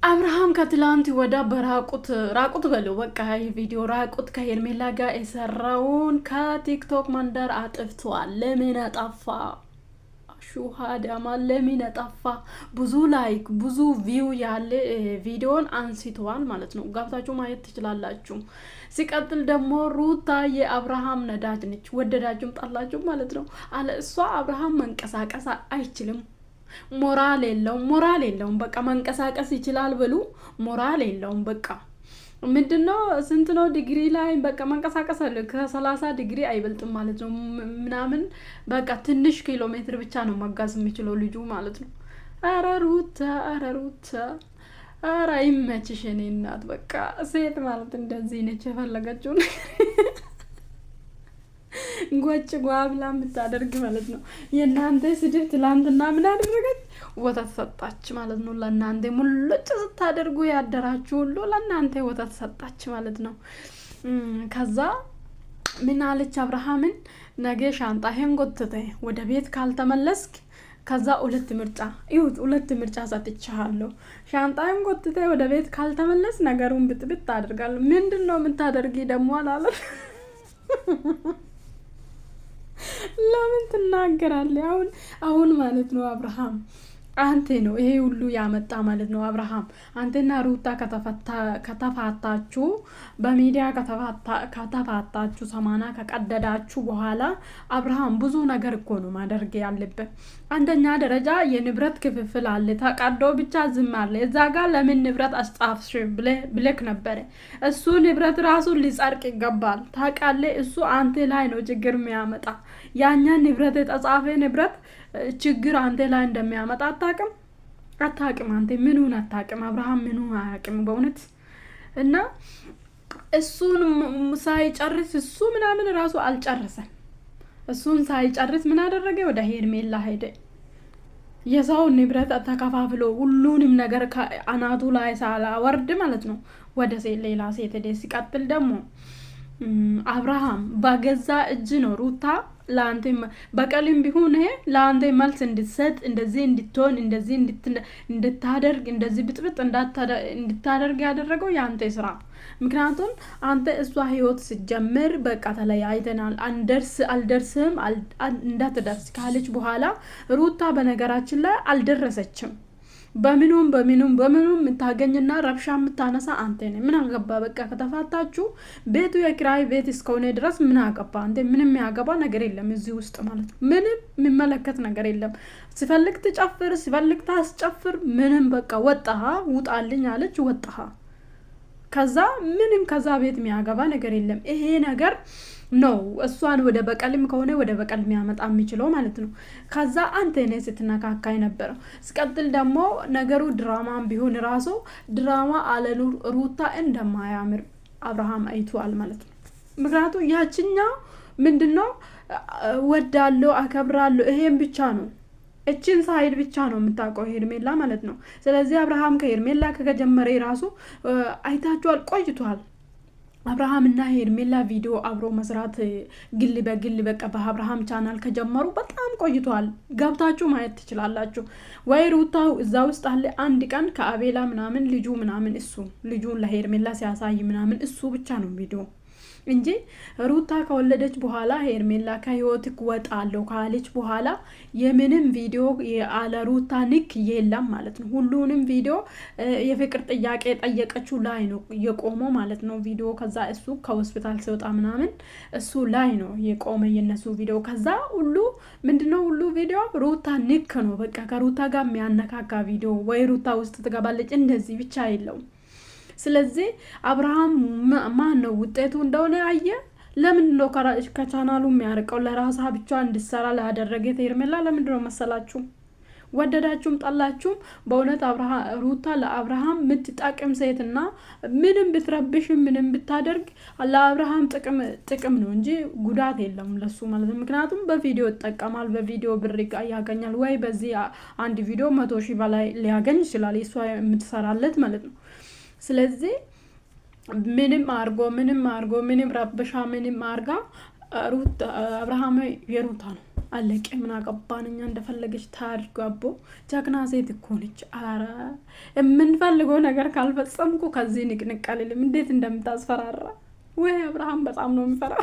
አብርሃም ከትላንት ወዳ ራቁት በለው በቃ ቪዲዮ ራቁት ከሄርሜላ ጋር የሰራውን ከቲክቶክ መንደር አጥፍቷል። ለምን አጠፋ? ሹሃዳማ ለምን አጠፋ? ብዙ ላይክ ብዙ ቪው ያለ ቪዲዮን አንስቷል ማለት ነው። ገብታችሁ ማየት ትችላላችሁ። ሲቀጥል ደግሞ ሩታ የአብርሃም ነዳጅ ነች። ወደዳችሁም ጠላችሁ ማለት ነው። አለ እሷ አብርሃም መንቀሳቀስ አይችልም። ሞራል የለውም በቃ መንቀሳቀስ ይችላል ብሉ ሞራል የለውም በቃ ምንድነው ስንት ነው ዲግሪ ላይ በቃ መንቀሳቀስ አለ ከ30 ዲግሪ አይበልጥም ማለት ነው ምናምን በቃ ትንሽ ኪሎ ሜትር ብቻ ነው መጋዝ የሚችለው ልጁ ማለት ነው። አረ ሩታ አረ ይመችሽ የኔ እናት። በቃ ሴት ማለት እንደዚህ ነች የፈለገችው ጎጭ ጓብላ የምታደርግ ማለት ነው። የእናንተ ስድብ ትላንትና ምን አደረገች? ወተት ሰጣች ማለት ነው። ለእናንተ ሙሉጭ ስታደርጉ ያደራችሁ ሁሉ ለእናንተ ወተት ሰጣች ማለት ነው። ከዛ ምን አለች አብርሃምን? ነገ ሻንጣህን ጎትተ ወደ ቤት ካልተመለስክ ከዛ ሁለት ምርጫ ሰጥቻለሁ። ሻንጣህን ጎትተ ወደ ቤት ካልተመለስ ነገሩን ብጥብጥ አደርጋለሁ። ምንድነው የምታደርጊ ደግሞ አላለ ለምን ትናገራለህ? አሁን ማለት ነው አብርሃም አንተ ነው ይሄ ሁሉ ያመጣ ማለት ነው። አብርሃም አንተና ሩታ ከተፋታችሁ በሚዲያ ከተፋታችሁ ሰማና ከቀደዳችሁ በኋላ አብርሃም ብዙ ነገር እኮ ነው ማድረግ ያለበት። አንደኛ ደረጃ የንብረት ክፍፍል አለ። ተቀዶ ብቻ ዝም አለ። እዛ ጋር ለምን ንብረት አስጣፍሽ ብለክ ነበር። እሱ ንብረት ራሱ ሊጸድቅ ይገባል። ታውቃለህ? እሱ አንተ ላይ ነው ችግር የሚያመጣ። ያኛ ንብረት የተጻፈ ንብረት ችግር አንተ ላይ እንደሚያመጣ አታውቅም። አንተ ምኑን አታውቅም። አብርሃም ምኑን አያውቅም በእውነት። እና እሱን ሳይጨርስ እሱ ምናምን ራሱ አልጨረሰም። እሱን ሳይጨርስ ምን አደረገ? ወደ ሄርሜላ ሄደ። የሰው ንብረት ተከፋፍሎ ሁሉንም ነገር አናቱ ላይ ሳላወርድ ማለት ነው ወደ ሌላ ሴት ሄደ። ሲቀጥል ደግሞ አብርሃም በገዛ እጅ ነው ሩታ ለአንተ በቀልም ቢሆን ለአንተ መልስ እንድትሰጥ እንደዚህ እንድትሆን እንደዚህ እንድታደርግ እንደዚህ ብጥብጥ እንድታደርግ ያደረገው ያንተ ስራ። ምክንያቱም አንተ እሷ ህይወት ሲጀምር በቃ ተለያይተናል አልደርስም እንዳትደርስ ካለች በኋላ ሩታ በነገራችን ላይ አልደረሰችም። በምኑም የምታገኝና ረብሻ የምታነሳ አንተ ነህ። ምን አገባ? በቃ ከተፋታችሁ ቤቱ የኪራይ ቤት እስከሆነ ድረስ ምን አገባ? አንተ ምንም ያገባ ነገር የለም እዚህ ውስጥ ማለት ነው። ምንም የሚመለከት ነገር የለም። ሲፈልግ ትጨፍር፣ ሲፈልግ ታስጨፍር። ምንም በቃ ውጣልኝ አለች ወጣሃ። ከዛ ምንም ከዛ ቤት የሚያገባ ነገር የለም። ይሄ ነገር ነው እሷን ወደ በቀልም ከሆነ ወደ በቀል የሚያመጣ የሚችለው ማለት ነው። ከዛ አንተ ነህ ስትነካካይ ነበር። ስቀጥል ደግሞ ነገሩ ድራማም ቢሆን ራሱ ድራማ አለሉ ሩታ እንደማያምር አብርሃም አይቷል ማለት ነው። ምክንያቱም ያችኛው ምንድነው ወዳለው አከብራለሁ ይሄን ብቻ ነው። እቺን ሳይድ ብቻ ነው የምታውቀው ሄርሜላ ማለት ነው። ስለዚህ አብርሃም ከሄርሜላ ከጀመረ ራሱ አይታችኋል፣ ቆይቷል። አብርሃም እና ሄርሜላ ቪዲዮ አብሮ መስራት ግል በግል በቃ በአብርሃም ቻናል ከጀመሩ በጣም ቆይቷል። ገብታችሁ ማየት ትችላላችሁ። ወይ ሩታው እዛ ውስጥ አለ። አንድ ቀን ከአቤላ ምናምን ልጁን ለሄርሜላ ሲያሳይ ምናምን እሱ ብቻ ነው ቪዲዮ እንጂ ሩታ ከወለደች በኋላ ሄርሜላ ከህይወትክ ወጣለሁ ካለች በኋላ የምንም ቪዲዮ ያለ ሩታ ንክ የለም ማለት ነው። ሁሉንም ቪዲዮ የፍቅር ጥያቄ ጠየቀችው ላይ ነው የቆመው ማለት ነው ቪዲዮ። ከዛ እሱ ከሆስፒታል ሲወጣ ምናምን እሱ ላይ ነው የቆመ የነሱ ቪዲዮ። ከዛ ምንድነው ሁሉ ቪዲዮ ሩታ ንክ ነው በቃ ከሩታ ጋር የሚያነካካ ቪዲዮ ወይ ሩታ ውስጥ ትገባለች እንደዚህ ብቻ የለውም። ስለዚህ አብርሃም ማን ነው ውጤቱ እንደሆነ አየ። ለምን ነው ከቻናሉ የሚያርቀው? ለራሳ ብቻ እንድሰራ ላደረገ ሄርሜላ ለምን ነው መሰላችሁ? ወደዳችሁም ጠላችሁም በእውነት ሩታ ለአብርሃም የምትጠቅም ሴትና ምንም ብትረብሽ ምንም ብታደርግ ለአብርሃም ጥቅም ነው እንጂ ጉዳት የለም ለሱ ማለት ነው። ምክንያቱም በቪዲዮ ይጠቀማል፣ በቪዲዮ ብር ያገኛል። ወይ በዚህ አንድ ቪዲዮ 100,000 በላይ ሊያገኝ ይችላል እሷ የምትሰራለት ማለት ነው። ስለዚህ ምንም አርጎ ምንም ረብሻ ምንም አርጋ ሩታ አብርሃም የሩታ ነው አለቀ። ምን አገባን እኛ እንደፈለገች ታድርግ። አቦ ጀግና ሴት እኮ ነች። አረ የምንፈልገው ነገር ካልፈጸምኩ ከዚህ ንቅንቅ አልልም። እንዴት እንደምታስፈራራ ወይ አብርሃም በጣም ነው የሚፈራ።